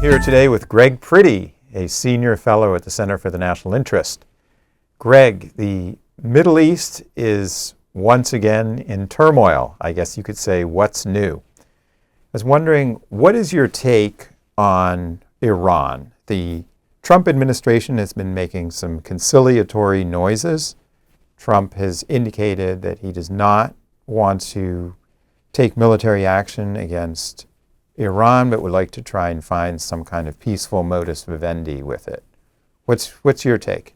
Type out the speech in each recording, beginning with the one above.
Here today with Greg Priddy, a senior fellow at the Center for the National Interest. Greg, the Middle East is once again in turmoil. I guess you could say, what's new? I was wondering, what is your take on Iran? The Trump administration has been making some conciliatory noises. Trump has indicated that he does not want to take military action against Iran, but would like to try and find some kind of peaceful modus vivendi with it. What's your take?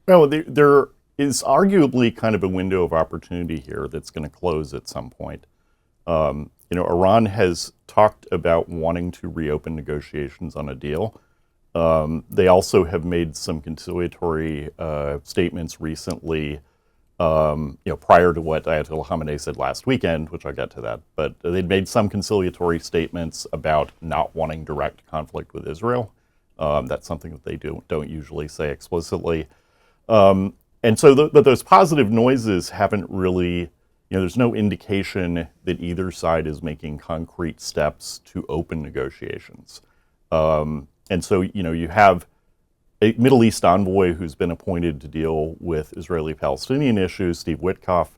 Well, there is arguably kind of a window of opportunity here that's going to close at some point. Iran has talked about wanting to reopen negotiations on a deal. They also have made some conciliatory statements recently, prior to what Ayatollah Khamenei said last weekend, which I'll get to that. But they'd made some conciliatory statements about not wanting direct conflict with Israel. That's something that they don't usually say explicitly. But those positive noises haven't really, there's no indication that either side is making concrete steps to open negotiations. You have a Middle East envoy who's been appointed to deal with Israeli-Palestinian issues, Steve Witkoff.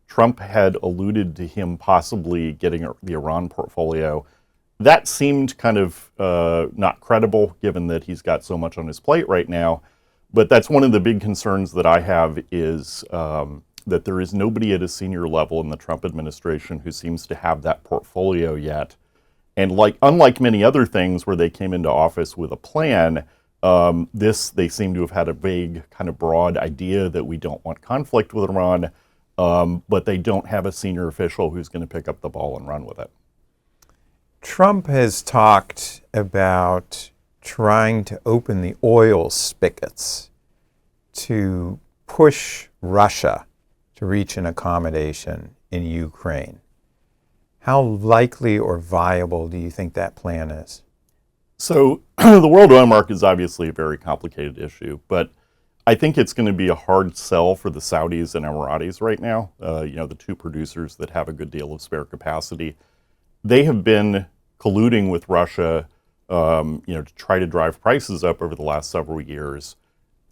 Trump had alluded to him possibly getting the Iran portfolio. That seemed kind of not credible, given that he's got so much on his plate right now. But that's one of the big concerns that I have is that there is nobody at a senior level in the Trump administration who seems to have that portfolio yet. And unlike many other things where they came into office with a plan, they seem to have had a vague, kind of broad idea that we don't want conflict with Iran, but they don't have a senior official who's going to pick up the ball and run with it. Trump has talked about trying to open the oil spigots to push Russia to reach an accommodation in Ukraine. How likely or viable do you think that plan is? So the world oil market is obviously a very complicated issue, but I think it's going to be a hard sell for the Saudis and Emiratis right now, the two producers that have a good deal of spare capacity. They have been colluding with Russia, to try to drive prices up over the last several years.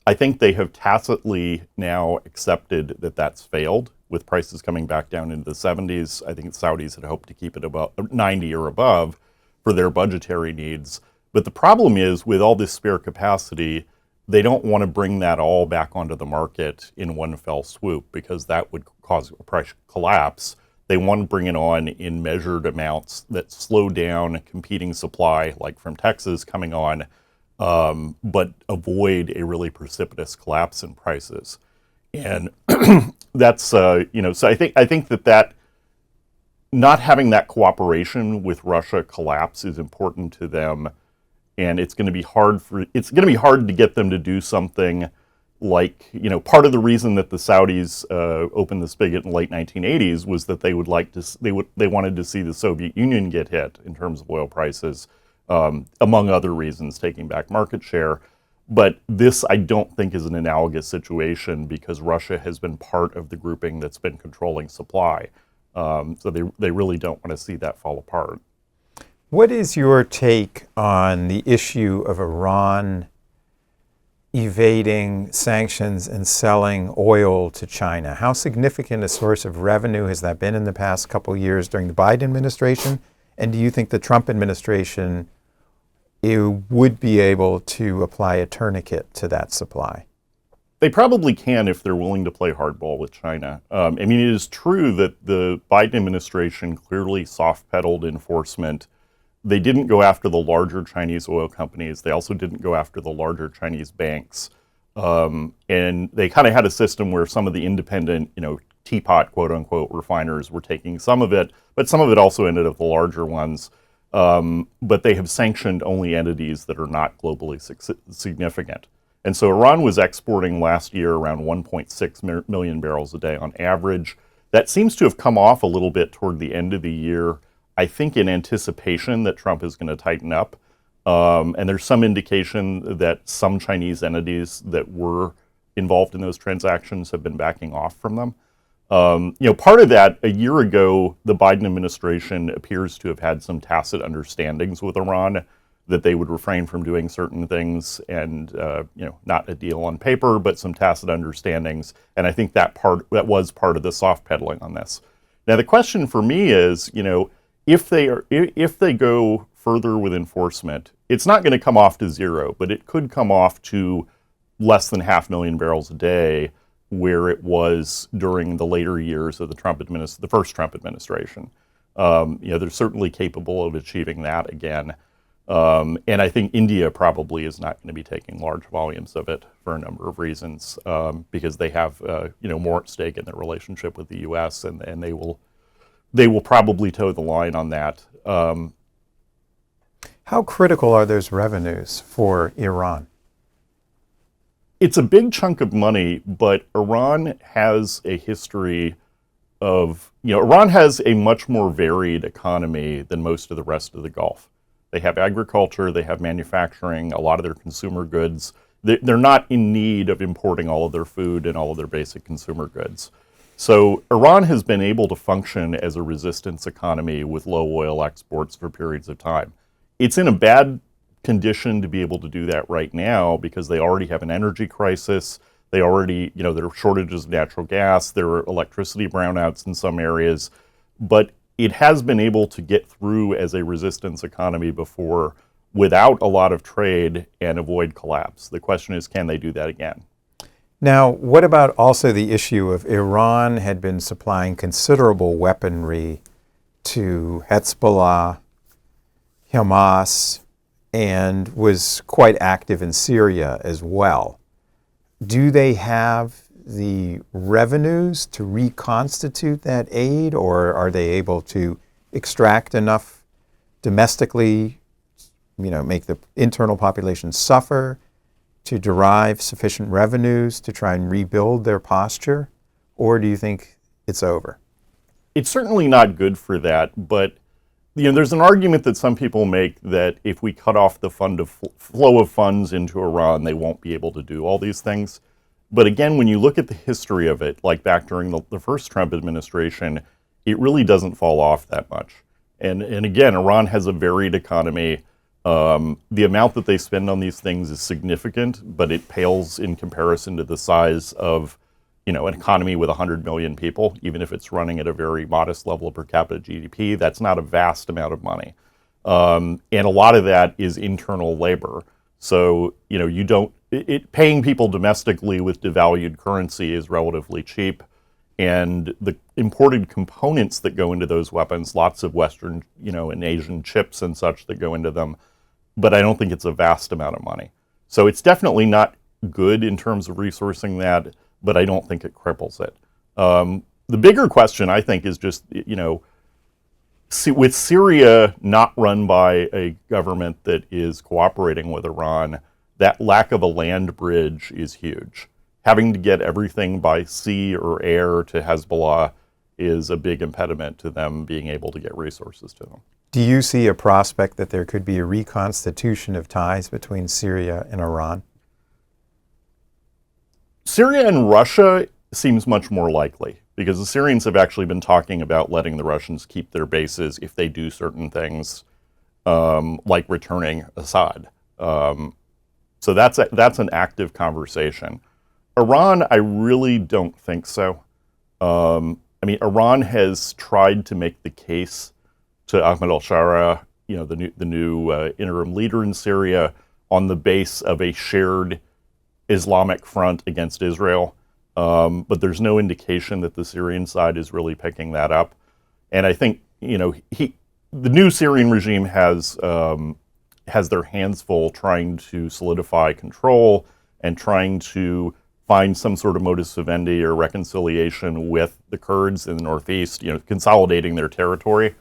I think they have tacitly now accepted that that's failed, with prices coming back down into the 70s. I think the Saudis had hoped to keep it about 90 or above for their budgetary needs. But the problem is, with all this spare capacity, they don't want to bring that all back onto the market in one fell swoop, because that would cause a price collapse. They want to bring it on in measured amounts that slow down competing supply, like from Texas coming on, but avoid a really precipitous collapse in prices. And that's, so I think that not having that cooperation with Russia collapse is important to them. And it's going to be hard to get them to do something like, part of the reason that the Saudis opened the spigot in the late 1980s was that they wanted to see the Soviet Union get hit in terms of oil prices, among other reasons, taking back market share. But this, I don't think, is an analogous situation, because Russia has been part of the grouping that's been controlling supply. So they really don't want to see that fall apart. What is your take on the issue of Iran evading sanctions and selling oil to China? How significant a source of revenue has that been in the past couple of years during the Biden administration? And do you think the Trump administration would be able to apply a tourniquet to that supply? They probably can if they're willing to play hardball with China. It is true that the Biden administration clearly soft-pedaled enforcement. They didn't go after the larger Chinese oil companies. They also didn't go after the larger Chinese banks. And they kind of had a system where some of the independent, teapot, quote unquote, refiners were taking some of it, but some of it also ended up the larger ones. But they have sanctioned only entities that are not globally significant. And so Iran was exporting last year around 1.6 million barrels a day on average. That seems to have come off a little bit toward the end of the year, I think in anticipation that Trump is going to tighten up. And there's some indication that some Chinese entities that were involved in those transactions have been backing off from them. Part of that, a year ago, the Biden administration appears to have had some tacit understandings with Iran that they would refrain from doing certain things, and not a deal on paper, but some tacit understandings. And I think that was part of the soft pedaling on this. Now the question for me is, if they go further with enforcement, it's not going to come off to zero, but it could come off to less than 500,000 barrels a day, where it was during the later years of the first Trump administration. They're certainly capable of achieving that again. And I think India probably is not going to be taking large volumes of it for a number of reasons, because they have more at stake in their relationship with the U.S. and they will probably toe the line on that. How critical are those revenues for Iran? It's a big chunk of money, but Iran has a history of, Iran has a much more varied economy than most of the rest of the Gulf. They have agriculture, they have manufacturing, a lot of their consumer goods. They're not in need of importing all of their food and all of their basic consumer goods. So Iran has been able to function as a resistance economy with low oil exports for periods of time. It's in a bad condition to be able to do that right now because they already have an energy crisis. They already, there are shortages of natural gas, there are electricity brownouts in some areas, but it has been able to get through as a resistance economy before without a lot of trade and avoid collapse. The question is, can they do that again? Now, what about also the issue of Iran had been supplying considerable weaponry to Hezbollah, Hamas, and was quite active in Syria as well? Do they have the revenues to reconstitute that aid, or are they able to extract enough domestically, make the internal population suffer, to derive sufficient revenues to try and rebuild their posture? Or do you think it's over? It's certainly not good for that, but there's an argument that some people make that if we cut off the flow of funds into Iran, they won't be able to do all these things. But again, when you look at the history of it, like back during the first Trump administration, it really doesn't fall off that much. And again, Iran has a varied economy. The amount that they spend on these things is significant, but it pales in comparison to the size of, an economy with 100 million people. Even if it's running at a very modest level of per capita GDP, that's not a vast amount of money. And a lot of that is internal labor. So, paying people domestically with devalued currency is relatively cheap. And the imported components that go into those weapons, lots of Western, and Asian chips and such that go into them, but I don't think it's a vast amount of money. So it's definitely not good in terms of resourcing that, but I don't think it cripples it. The bigger question, I think, is just, with Syria not run by a government that is cooperating with Iran, that lack of a land bridge is huge. Having to get everything by sea or air to Hezbollah is a big impediment to them being able to get resources to them. Do you see a prospect that there could be a reconstitution of ties between Syria and Iran? Syria and Russia seems much more likely, because the Syrians have actually been talking about letting the Russians keep their bases if they do certain things, like returning Assad. So that's an active conversation. Iran, I really don't think so. Iran has tried to make the case to Ahmed al-Shara, the new interim leader in Syria, on the base of a shared Islamic front against Israel. But there's no indication that the Syrian side is really picking that up. And I think, the new Syrian regime has their hands full trying to solidify control and trying to find some sort of modus vivendi or reconciliation with the Kurds in the northeast, consolidating their territory.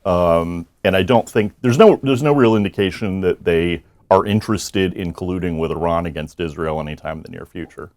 And I don't think there's no real indication that they are interested in colluding with Iran against Israel anytime in the near future.